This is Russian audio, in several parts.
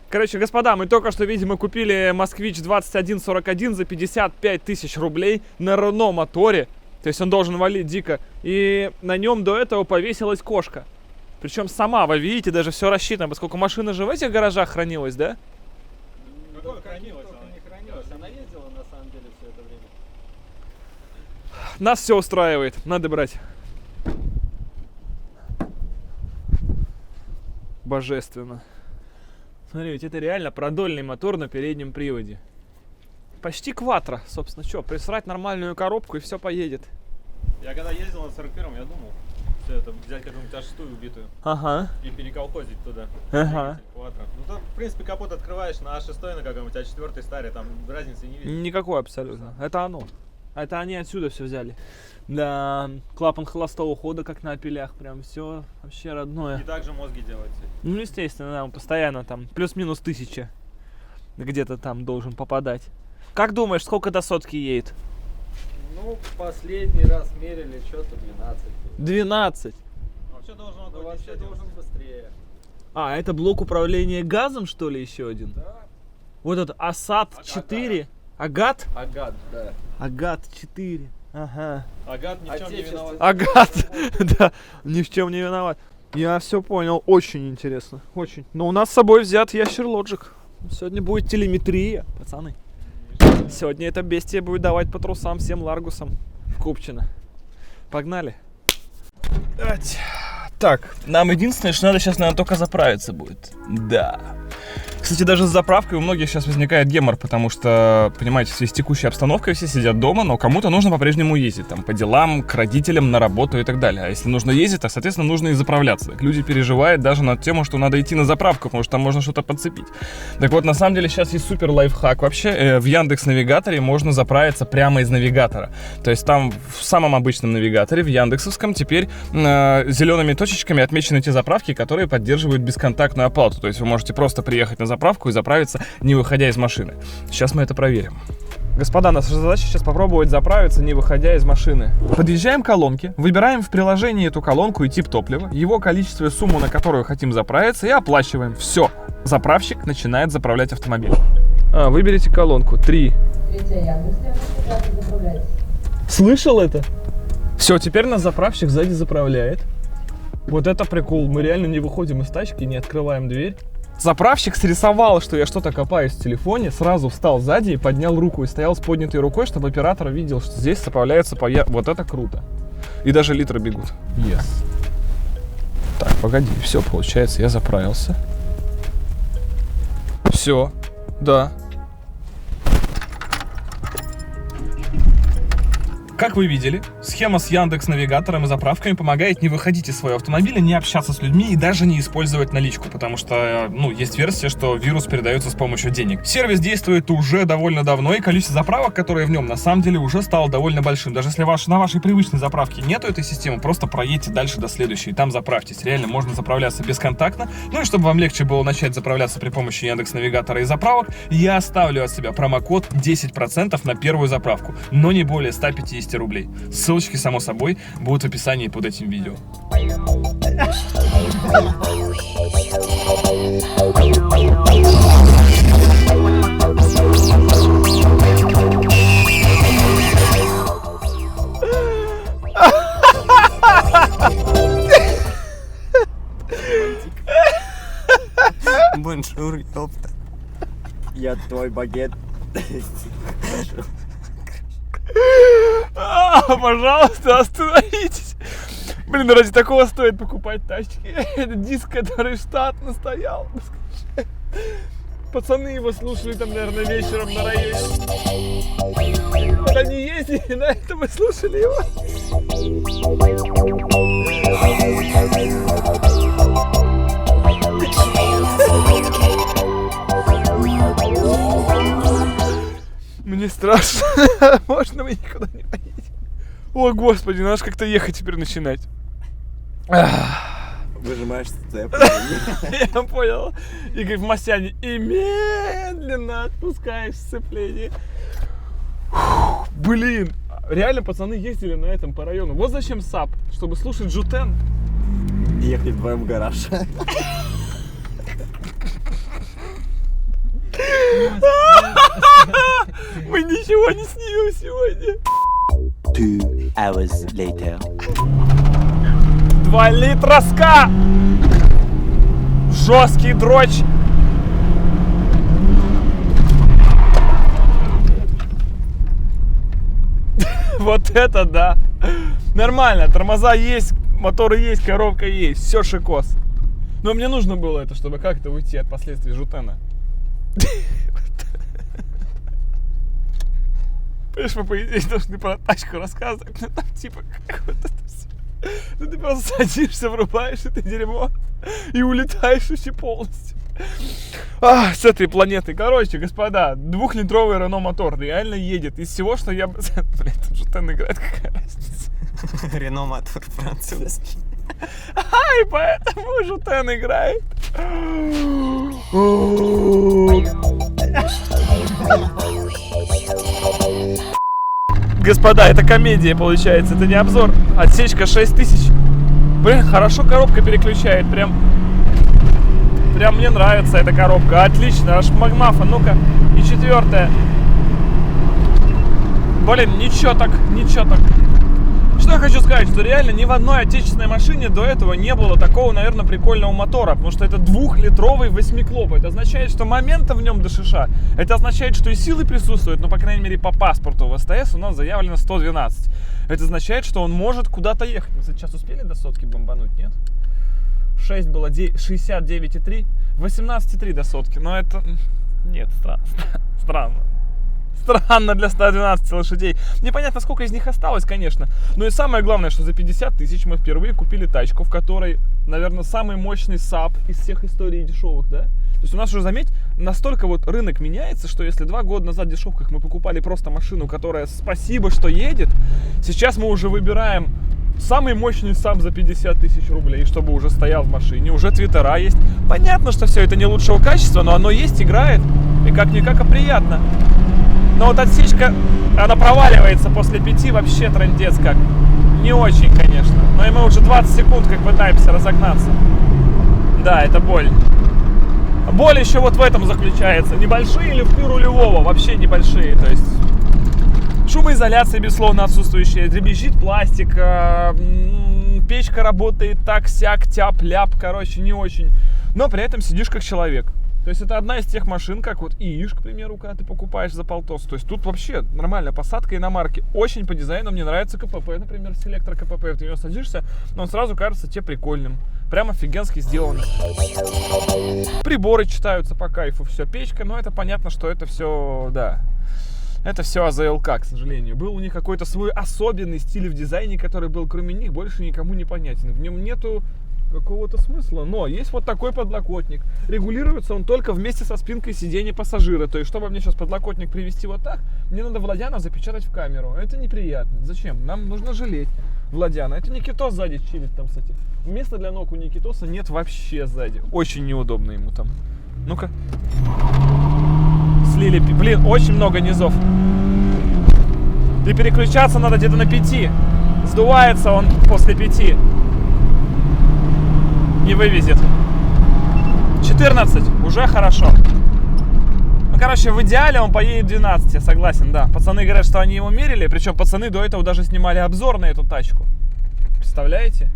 Короче, господа, мы только что, видимо, купили Москвич 2141 за 55 тысяч рублей на Рено моторе. То есть он должен валить дико. И на нем до этого повесилась кошка. Причем сама, вы видите, даже все рассчитано, поскольку машина же в этих гаражах хранилась, да? Какое хранилась? Она не хранилась. Она ездила на самом деле все это время. Нас все устраивает, надо брать. Божественно. Смотри, ведь это реально продольный мотор на переднем приводе. Почти кватро, собственно, что, присрать нормальную коробку и все поедет. Я когда ездил на 41-м, я думал, что это взять какую-нибудь А6 убитую и переколхозить туда. Ага. Кватро. Ну там, в принципе, капот открываешь на А6 на каком-нибудь А4 старе, там разницы не видишь. Никакой абсолютно. Это оно. Это они отсюда все взяли. Да, клапан холостого хода, как на опелях, прям все вообще родное. И также мозги делаются. Ну, естественно, да, он постоянно там плюс-минус 1000 где-то там должен попадать. Как думаешь, сколько до сотки едет? Ну, последний раз мерили, что-то 12. 12. Вообще должен Ну, вообще должен быстрее. А, это блок управления газом, что ли, еще один? Да. Вот этот Асад 4. Агат? Агат, да. Агат 4. Ага. Агат ни в чем не виноват. Агат, да, ни в чем не виноват. Я все понял, очень интересно, очень. Но у нас с собой взят ящер Лоджик. Сегодня будет телеметрия, пацаны. Сегодня это бестия будет давать по трусам всем Ларгусам в Купчино. Погнали. Так, нам единственное, что надо сейчас, наверное, только заправиться будет. Да. Кстати, даже с заправкой у многих сейчас возникает гемор, потому что, понимаете, в связи с текущей обстановкой все сидят дома, но кому-то нужно по-прежнему ездить, там, по делам, к родителям, на работу и так далее. А если нужно ездить, то, соответственно, нужно и заправляться. Люди переживают даже на тему, что надо идти на заправку, потому что там можно что-то подцепить. Так вот, на самом деле, сейчас есть супер лайфхак вообще. В Яндекс.Навигаторе можно заправиться прямо из навигатора. То есть там в самом обычном навигаторе, в яндексовском, теперь зелеными точечками отмечены те заправки, которые поддерживают бесконтактную оплату. То есть вы можете просто приехать на заправку и заправиться, не выходя из машины. Сейчас мы это проверим. Господа, наша задача сейчас попробовать заправиться, не выходя из машины. Подъезжаем к колонке, выбираем в приложении эту колонку и тип топлива, его количество и сумму, на которую хотим заправиться, и оплачиваем. Все. Заправщик начинает заправлять автомобиль. Выберите колонку. 3. Слышал это? Все, теперь нас заправщик сзади заправляет. Вот это прикол. Мы реально не выходим из тачки, не открываем дверь. Заправщик срисовал, что я что-то копаюсь в телефоне, сразу встал сзади и поднял руку, и стоял с поднятой рукой, чтобы оператор видел, что здесь заправляется Вот это круто. И даже литры бегут. Yes. Так, погоди, все, получается, я заправился. Все, да. Как вы видели, схема с Яндекс.Навигатором и заправками помогает не выходить из своего автомобиля, не общаться с людьми и даже не использовать наличку, потому что, есть версия, что вирус передается с помощью денег. Сервис действует уже довольно давно, и количество заправок, которые в нем, на самом деле уже стало довольно большим. Даже если на вашей привычной заправке нету этой системы, просто проедьте дальше до следующей, и там заправьтесь. Реально можно заправляться бесконтактно. Ну и чтобы вам легче было начать заправляться при помощи Яндекс.Навигатора и заправок, я оставлю от себя промокод 10% на первую заправку, но не более 150 рублей. Ссылочки, само собой, будут в описании под этим видео. Бонжур, ёпта. Я твой багет. Пожалуйста, остановитесь. Блин, ради такого стоит покупать тачки. Это диск, который штатно стоял. Пацаны его слушали там, наверное, вечером на районе. Вот они ездили, на этом и слушали его. Мне страшно. Можно мы никуда не поедем? О, господи, надо как-то ехать теперь начинать. Выжимаешь сцеп. Я понял. И как в Масяне. И медленно отпускаешь сцепление. Блин. Реально пацаны ездили на этом по району. Вот зачем САП. Чтобы слушать Джутен. Ехать вдвоем в гараж. Мы ничего не снимем сегодня. 2 hours later. 2 литра ска! Жесткий дрочь! Вот это да! Нормально, тормоза есть, моторы есть, коробка есть, все шикос. Но мне нужно было это, чтобы как-то уйти от последствий жутена. Понимаешь, мы по идее должны про тачку рассказывать, но там типа как вот это все. Ну ты просто садишься, врубаешь это дерьмо и улетаешь вообще полностью. С этой планеты. Короче, господа, 2-литровый Рено мотор реально едет. Из всего, что я... Блин, тут жутен играет, какая разница. Рено мотор французский. И поэтому жутен играет. Господа, это комедия получается, это не обзор. Отсечка 6000. Блин, хорошо коробка переключает, прям мне нравится эта коробка. Отлично, аж Магмафа, ну-ка. И 4-я. Блин, ничего так. Что я хочу сказать, что реально ни в одной отечественной машине до этого не было такого, наверное, прикольного мотора. Потому что это 2-литровый восьмиклоп. Это означает, что момента в нем до шиша. Это означает, что и силы присутствуют, но, по крайней мере, по паспорту в СТС у нас заявлено 112. Это означает, что он может куда-то ехать. Мы, кстати, сейчас успели до сотки бомбануть, нет? 6 было 69,3, 18,3 до сотки. Но это... Нет, странно. Странно для 112 лошадей. Непонятно, сколько из них осталось, конечно. Но и самое главное, что за 50 тысяч мы впервые купили тачку, в которой, наверное, самый мощный САП из всех историй дешевых, да? То есть у нас уже, заметь, настолько вот рынок меняется, что если 2 года назад в дешевках мы покупали просто машину, которая спасибо, что едет, сейчас мы уже выбираем самый мощный САП за 50 тысяч рублей, чтобы уже стоял в машине, уже твиттера есть. Понятно, что все это не лучшего качества, но оно есть, играет, и как-никак, а приятно. Но вот отсечка, она проваливается после 5, вообще трындец как. Не очень, конечно. Но и мы уже 20 секунд как пытаемся разогнаться. Да, это боль. Боль еще вот в этом заключается. Небольшие лифты рулевого, вообще небольшие. То есть шумоизоляция, безусловно, отсутствующая. Дребезжит пластик, печка работает так-сяк, тяп-ляп, короче, не очень. Но при этом сидишь как человек. То есть это одна из тех машин, как вот ИИШ, к примеру, когда ты покупаешь за полтос. То есть тут вообще нормальная посадка иномарки. Очень по дизайну мне нравится КПП, например, селектор КПП. Ты в него садишься, но он сразу кажется тебе прикольным. Прям офигенски сделано. Приборы читаются по кайфу, все. Печка, но это понятно, что это все, да. Это все АЗЛК, к сожалению. Был у них какой-то свой особенный стиль в дизайне, который был кроме них больше никому не понятен. В нем нету какого-то смысла, но есть вот такой подлокотник. Регулируется он только вместе со спинкой сиденья пассажира. То есть, чтобы мне сейчас подлокотник привести вот так, мне надо Владяна запечатать в камеру. Это неприятно. Зачем? Нам нужно жалеть Владяна. Это Никитос сзади чилит там, кстати. Места для ног у Никитоса нет вообще сзади. Очень неудобно ему там. Ну-ка. Слили. Блин, очень много низов. И переключаться надо где-то на 5. Сдувается он после 5. Не вывезет. 14, уже хорошо. Ну, короче, в идеале он поедет 12, я согласен, да. Пацаны говорят, что они его мерили, причем пацаны до этого даже снимали обзор на эту тачку. Представляете?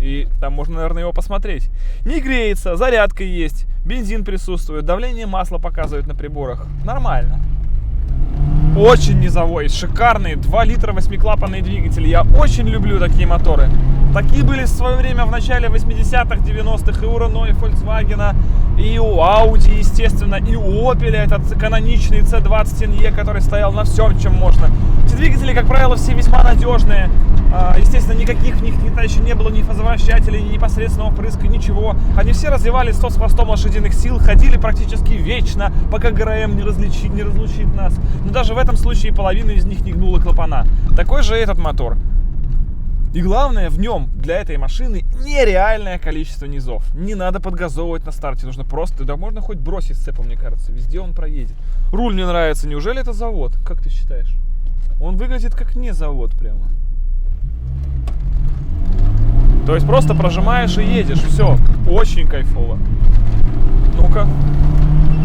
И там можно, наверное, его посмотреть. Не греется, зарядка есть, бензин присутствует, давление масла показывает на приборах. Нормально. Очень низовой, шикарный, 2 литра 8-клапанный двигатель. Я очень люблю такие моторы. Такие были в свое время в начале 80-х, 90-х и у Renault, и Volkswagen, и у Audi, естественно, и у Opel, этот каноничный C20NE, который стоял на всем, чем можно. Эти двигатели, как правило, все весьма надежные. Естественно, никаких в них еще не было ни фазовращателей, ни непосредственного впрыска, ничего. Они все развивали 100 с хвостом лошадиных сил, ходили практически вечно, пока ГРМ не разлучит нас. Но даже в этом случае половина из них не гнула клапана. Такой же этот мотор. И главное, в нем для этой машины нереальное количество низов. Не надо подгазовывать на старте, нужно просто, да можно хоть бросить сцепом, мне кажется, везде он проедет. Руль мне нравится, неужели это завод? Как ты считаешь? Он выглядит как не завод прямо. То есть просто прожимаешь и едешь, все, очень кайфово. Ну-ка.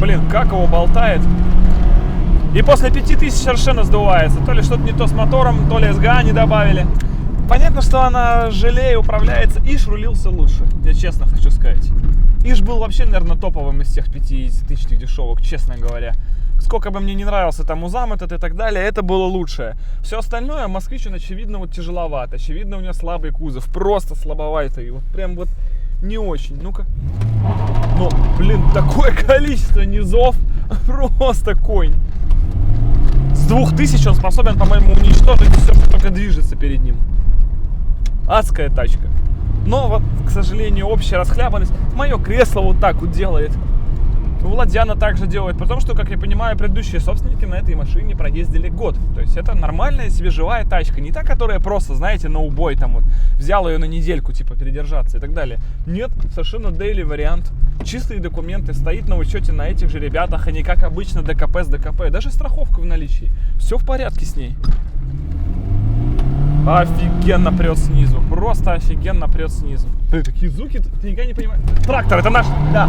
блин, как его болтает. И после 5000 совершенно сдувается. То ли что-то не то с мотором, то ли СГА не добавили. Понятно, что она жалее управляется. Иш рулился лучше, я честно хочу сказать. Иш был вообще, наверное, топовым из всех 5000 дешевок, честно говоря. Сколько бы мне не нравился там Узам этот и так далее, это было лучшее. Все остальное, Москвич, он, очевидно, вот тяжеловат. Очевидно, у него слабый кузов, просто слабоватый. Вот прям вот не очень. Ну-ка. Ну, блин, такое количество низов. Просто конь. С 2000 он способен, по-моему, уничтожить все, что только движется перед ним. Адская тачка. Но вот, к сожалению, общая расхлябанность. Мое кресло вот так вот делает. Владяна также делает, потому что, как я понимаю, предыдущие собственники на этой машине проездили год. То есть это нормальная себе живая тачка. Не та, которая просто, знаете, на убой там вот взял ее на недельку, типа, передержаться и так далее. Нет, совершенно дейли вариант. Чистые документы, стоит на учете на этих же ребятах, а не как обычно ДКП с ДКП. Даже страховка в наличии. Все в порядке с ней. Офигенно прет снизу. Просто офигенно прет снизу. Такие звуки, ты никогда не понимаешь. Трактор, это наш? Да.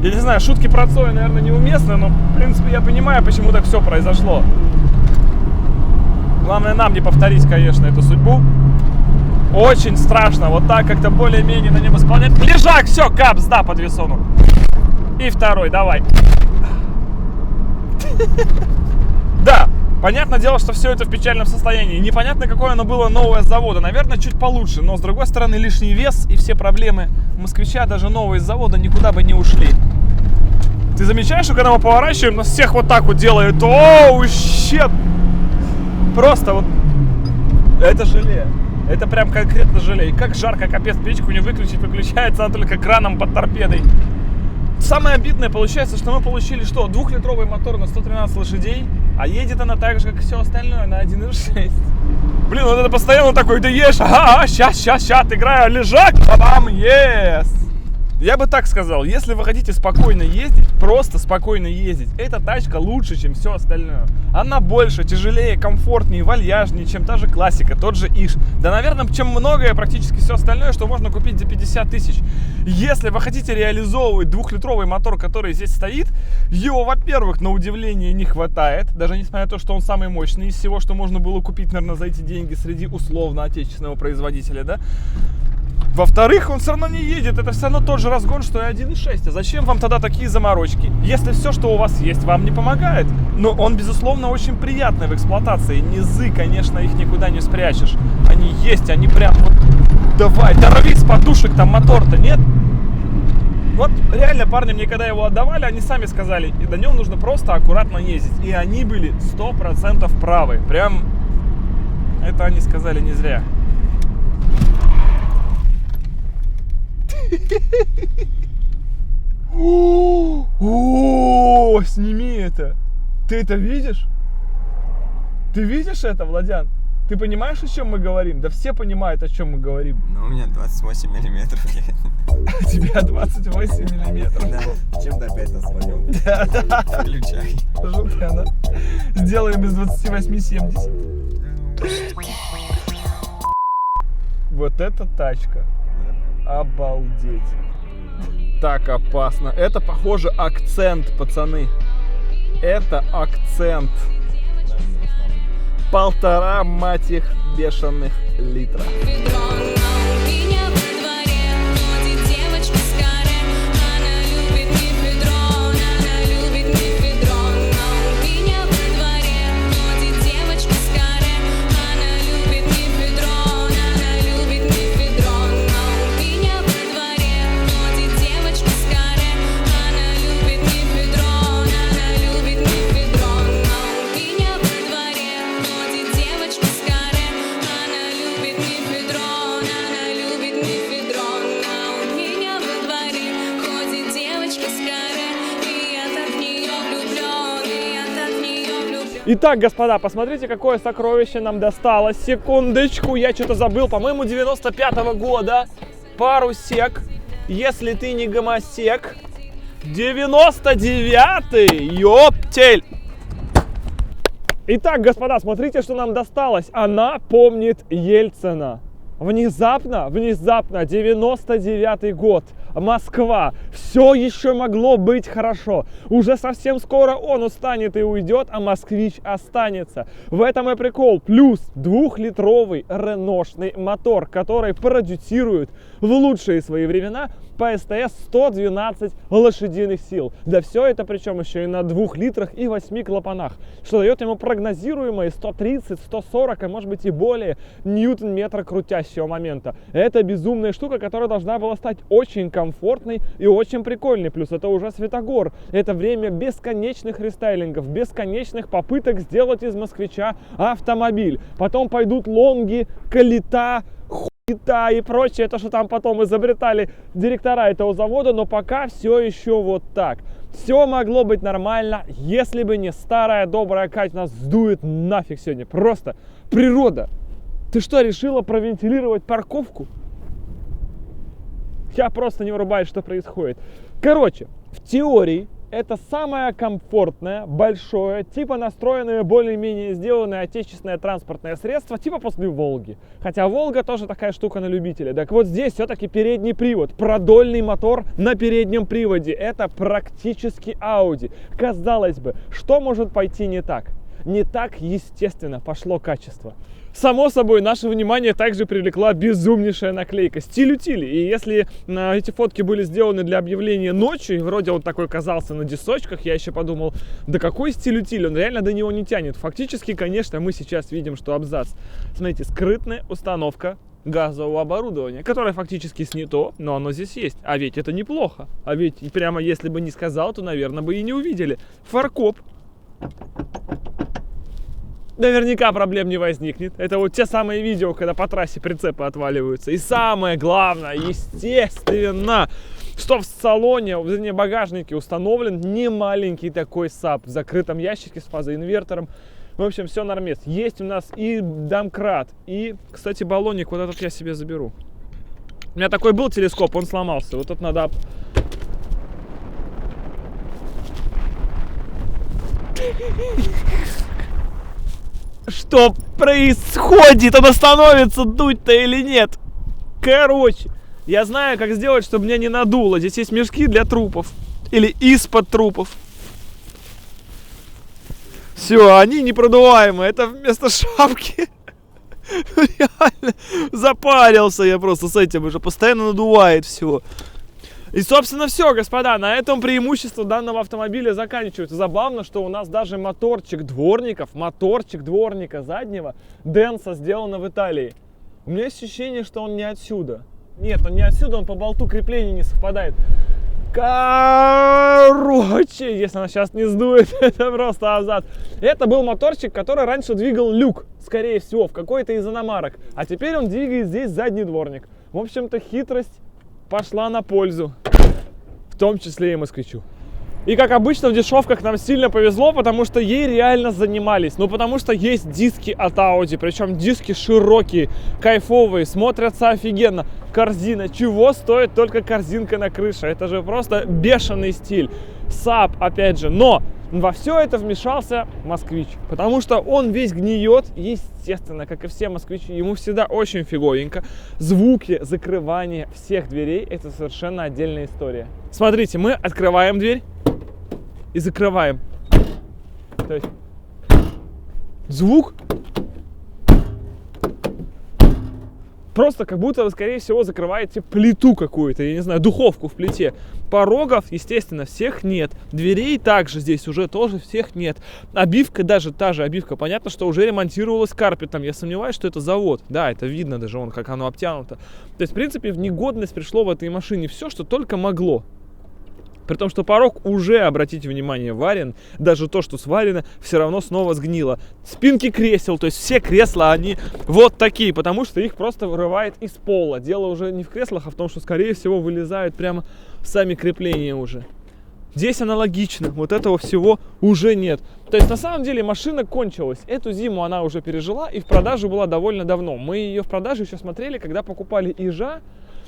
Я не знаю, шутки про Цоя, наверное, неуместны, но, в принципе, я понимаю, почему так все произошло. Главное нам не повторить, конечно, эту судьбу. Очень страшно. Вот так как-то более-менее на нем исполнять. Лежак, все, капс, да, по Двисону. И второй, давай. Да. Понятное дело, что все это в печальном состоянии. Непонятно, какое оно было новое с завода. Наверное, чуть получше. Но, с другой стороны, лишний вес и все проблемы Москвича, даже новые с завода, никуда бы не ушли. Ты замечаешь, что когда мы поворачиваем, нас всех вот так вот делает. Оу, щет! Просто вот... Это желе. Это прям конкретно желе. И как жарко, капец, печку не выключить. Выключается она только краном под торпедой. Самое обидное получается, что мы получили что? 2-литровый мотор на 113 лошадей, а едет она так же, как и все остальное, на 1.6. Блин, вот это постоянно такой, ты ешь, ага, щас, играю, лежак, бабам, yes. Я бы так сказал, если вы хотите спокойно ездить, просто спокойно ездить, эта тачка лучше, чем все остальное. Она больше, тяжелее, комфортнее, вальяжнее, чем та же классика, тот же Иш. Да, наверное, чем многое, практически все остальное, что можно купить за 50 тысяч. Если вы хотите реализовывать 2-литровый мотор, который здесь стоит, его, во-первых, на удивление не хватает, даже несмотря на то, что он самый мощный из всего, что можно было купить, наверное, за эти деньги среди условно отечественного производителя, да? Во-вторых, он все равно не едет, это все равно тот же разгон, что и 1.6. А зачем вам тогда такие заморочки, если все, что у вас есть, вам не помогает? Но он, безусловно, очень приятный в эксплуатации. Низы, конечно, их никуда не спрячешь. Они есть, они прям вот... Давай, дорови с подушек, там мотор-то нет? Вот реально парни мне, когда его отдавали, они сами сказали, и на нем нужно просто аккуратно ездить. И они были 100% правы. Прям это они сказали не зря. О, сними это. Ты это видишь? Ты видишь это, Владян? Ты понимаешь, о чем мы говорим? Да все понимают, о чем мы говорим. Ну, у меня 28 миллиметров. У тебя 28 миллиметров. Да, чем-то опять нас возьмем. Да. Включай. Жуткая, да? Сделаем из 28 70. Вот эта тачка. Обалдеть. Так опасно. Это, похоже, акцент, пацаны. Это акцент. 1,5, мать их, бешеных литра. Итак, господа, посмотрите, какое сокровище нам досталось. Секундочку, я что-то забыл. По-моему, 95-го года. Парусек. Если ты не гомосек. 99-й! Ёптель! Итак, господа, смотрите, что нам досталось. Она помнит Ельцина. Внезапно, 99-й год. Москва. Все еще могло быть хорошо. Уже совсем скоро он устанет и уйдет, а Москвич останется. В этом и прикол. Плюс 2-литровый реношный мотор, который продюсирует в лучшие свои времена по СТС 112 лошадиных сил. Да все это причем еще и на 2 литрах и 8 клапанах, что дает ему прогнозируемые 130, 140, а может быть и более ньютон-метра крутящего момента. Это безумная штука, которая должна была стать очень комфортной и очень прикольной. Плюс это уже Светогор. Это время бесконечных рестайлингов, бесконечных попыток сделать из москвича автомобиль. Потом пойдут лонги, калита, и прочее, то, что там потом изобретали директора этого завода, но пока все еще вот так. Все могло быть нормально, если бы не старая добрая Кать. Нас сдует нафиг сегодня. Просто природа. Ты что, решила провентилировать парковку? Я просто не врубаюсь, что происходит. Короче, в теории это самое комфортное, большое, типа настроенное, более-менее сделанное отечественное транспортное средство, типа после Волги. Хотя Волга тоже такая штука на любителя. Так вот здесь все-таки передний привод, продольный мотор на переднем приводе. Это практически Audi. Казалось бы, что может пойти не так? Не так, естественно, пошло качество. Само собой, наше внимание также привлекла безумнейшая наклейка «Стиль утили». И если эти фотки были сделаны для объявления ночью, вроде он такой казался на дисочках, я еще подумал, да какой стиль утили, он реально до него не тянет. Фактически, конечно, мы сейчас видим, что абзац. Смотрите, скрытная установка газового оборудования, которое фактически снято, но оно здесь есть. А ведь это неплохо. А ведь прямо если бы не сказал, то, наверное, бы и не увидели. Фаркоп. Наверняка проблем не возникнет. Это вот те самые видео, когда по трассе прицепы отваливаются. И самое главное, естественно, что в салоне, вернее, багажнике установлен немаленький такой САП в закрытом ящике с фазоинвертором. В общем, все нормес. Есть у нас и домкрат, и, кстати, баллоник вот этот я себе заберу. У меня такой был телескоп, он сломался. Вот тут надо... Что происходит? Он остановится дуть-то или нет? Короче, я знаю, как сделать, чтобы меня не надуло. Здесь есть мешки для трупов. Или из-под трупов. Все, они непродуваемые. Это вместо шапки. Реально запарился я просто с этим. Уже постоянно надувает все. И, собственно, все, господа, на этом преимущества данного автомобиля заканчиваются. Забавно, что у нас даже моторчик дворника заднего Денса сделано в Италии. У меня есть ощущение, что он не отсюда. Нет, он не отсюда, он по болту крепления не совпадает. Короче, если она сейчас не сдует, это просто азарт. Это был моторчик, который раньше двигал люк, скорее всего, в какой-то из иномарок. А теперь он двигает здесь задний дворник. В общем-то, хитрость пошла на пользу, в том числе и москвичу. И как обычно в дешевках нам сильно повезло, потому что ей реально занимались. Ну потому что есть диски от Audi, причем диски широкие, кайфовые, смотрятся офигенно. Корзина, чего стоит только корзинка на крыше, это же просто бешеный стиль. САП, опять же, но во все это вмешался москвич, потому что он весь гниет, естественно, как и все москвичи, ему всегда очень фиговенько. Звуки закрывания всех дверей — это совершенно отдельная история. Смотрите, мы открываем дверь и закрываем. То есть звук просто как будто вы, скорее всего, закрываете плиту какую-то, я не знаю, духовку в плите. Порогов, естественно, всех нет. Дверей также здесь уже тоже всех нет. Обивка, даже та же обивка, понятно, что уже ремонтировалась карпетом. Я сомневаюсь, что это завод. Да, это видно даже, как оно обтянуто. То есть, в принципе, в негодность пришло в этой машине все, что только могло. При том, что порог уже, обратите внимание, варен. Даже то, что сварено, все равно снова сгнило. Спинки кресел, то есть все кресла, они вот такие, потому что их просто вырывает из пола. Дело уже не в креслах, а в том, что, скорее всего, вылезают прямо сами крепления уже. Здесь аналогично, вот этого всего уже нет. То есть, на самом деле, машина кончилась. Эту зиму она уже пережила и в продаже была довольно давно. Мы ее в продаже еще смотрели, когда покупали Ижа.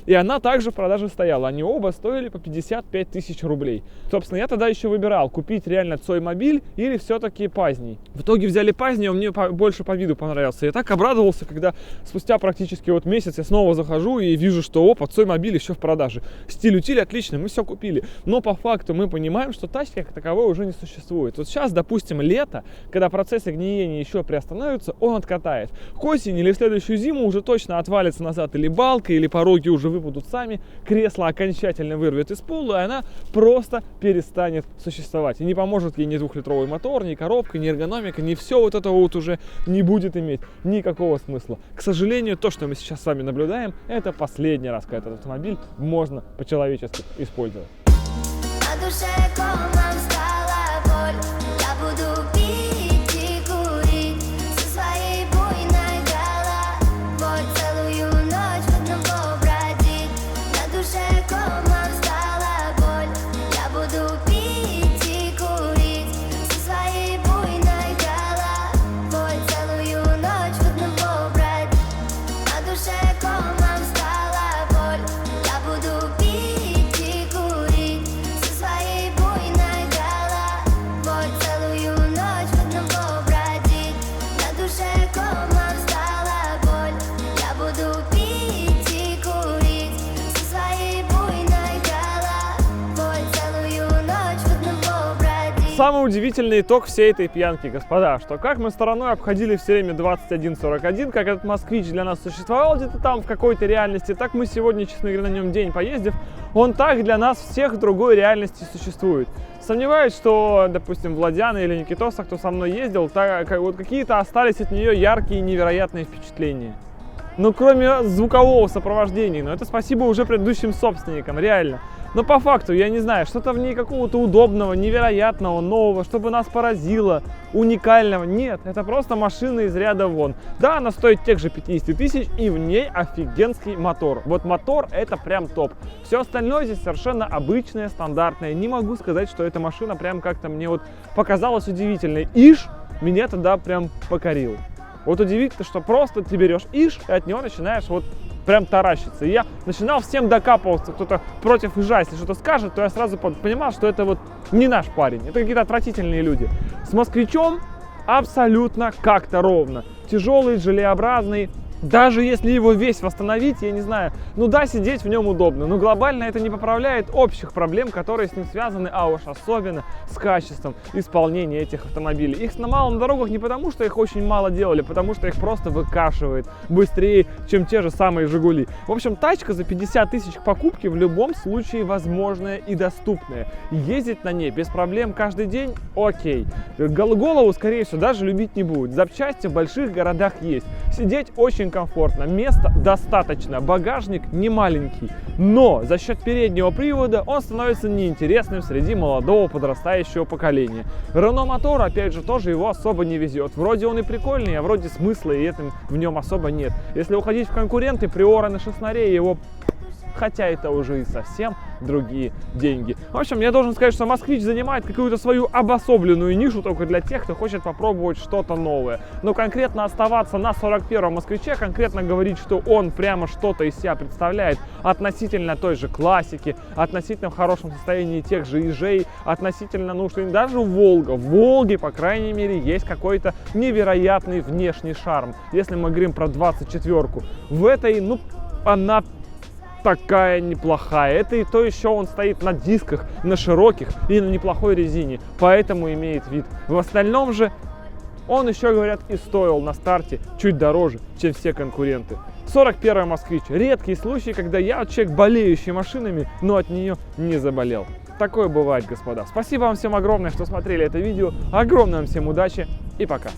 И она также в продаже стояла. Они оба стоили по 55 тысяч рублей. Собственно, я тогда еще выбирал, купить реально Цой-мобиль или все-таки Пазней. В итоге взяли Пазней, он мне больше по виду понравился. Я так обрадовался, когда спустя практически вот месяц я снова захожу и вижу, что опа, Цой-мобиль еще в продаже. Стиль, утиль отличный, мы все купили. Но по факту мы понимаем, что тачки как таковой уже не существует. Вот сейчас, допустим, лето, когда процессы гниения еще приостанавливаются, он откатает. К осени или в следующую зиму уже точно отвалится назад или балка, или пороги уже выпадут сами, кресло окончательно вырвет из пола, и она просто перестанет существовать. И не поможет ей ни двухлитровый мотор, ни коробка, ни эргономика, ни все вот это вот уже не будет иметь никакого смысла. К сожалению, то, что мы сейчас с вами наблюдаем, это последний раз, когда этот автомобиль можно по-человечески использовать. На душе комом стала боль, я буду пить и курить со своей буйной головой, целую ночь в одного бродить. На душе комом стала боль, я буду пить и курить со своей буйной головой, целую ночь в одного бродить. На душе комом стала боль, я буду пить и курить со своей буйной головой, целую ночь в одного бродить. На душе комом стала боль, я буду пить и курить со своей буйной головой, целую ночь в одного бродить. Самый удивительный итог всей этой пьянки, господа, что как мы стороной обходили все время 2141, как этот москвич для нас существовал где-то там в какой-то реальности, так мы сегодня, честно говоря, на нем день поездив, он так для нас всех в другой реальности существует. Сомневаюсь, что, допустим, Владяна или Никитоса, кто со мной ездил, вот какие-то остались от нее яркие и невероятные впечатления. Ну, кроме звукового сопровождения, но это спасибо уже предыдущим собственникам, реально. Но по факту, я не знаю, что-то в ней какого-то удобного, невероятного, нового, чтобы нас поразило, уникального. Нет, это просто машина из ряда вон. Да, она стоит тех же 50 тысяч, и в ней офигенский мотор. Вот мотор это прям топ. Все остальное здесь совершенно обычное, стандартное. Не могу сказать, что эта машина прям как-то мне вот показалась удивительной. Иш меня тогда прям покорил. Вот удивительно, что просто ты берешь Иш, и от него начинаешь вот прям таращиться. И я начинал всем докапываться, кто-то против Ижа, если что-то скажет, то я сразу понимал, что это вот не наш парень. Это какие-то отвратительные люди. С москвичом абсолютно как-то ровно. Тяжелый, желеобразный. Даже если его весь восстановить, я не знаю, ну да, сидеть в нем удобно, но глобально это не поправляет общих проблем, которые с ним связаны, а уж особенно с качеством исполнения этих автомобилей. Их сломало на дорогах не потому, что их очень мало делали, потому что их просто выкашивает быстрее, чем те же самые Жигули. В общем, тачка за 50 тысяч к покупке в любом случае возможная и доступная. Ездить на ней без проблем каждый день – окей. Голову, скорее всего, даже любить не будет. Запчасти в больших городах есть. Сидеть очень комфортно, места достаточно, багажник не маленький, но за счет переднего привода он становится неинтересным среди молодого подрастающего поколения. Рено мотор, опять же, тоже его особо не везет. Вроде он и прикольный, а вроде смысла и в нем особо нет. Если уходить в конкуренты, Приора на Шестнаре его... Хотя это уже и совсем другие деньги. В общем, я должен сказать, что Москвич занимает какую-то свою обособленную нишу только для тех, кто хочет попробовать что-то новое. Но конкретно оставаться на 41-м Москвиче, конкретно говорить, что он прямо что-то из себя представляет относительно той же классики, относительно в хорошем состоянии тех же Ижей, относительно, ну, что даже Волга. В Волге, по крайней мере, есть какой-то невероятный внешний шарм. Если мы говорим про 24-ку, в этой, ну, она... такая неплохая. Это и то еще он стоит на дисках, на широких и на неплохой резине, поэтому имеет вид. В остальном же он еще, говорят, и стоил на старте чуть дороже, чем все конкуренты. 41-й Москвич. Редкий случай, когда я человек, болеющий машинами, но от нее не заболел. Такое бывает, господа. Спасибо вам всем огромное, что смотрели это видео. Огромной вам всем удачи и пока.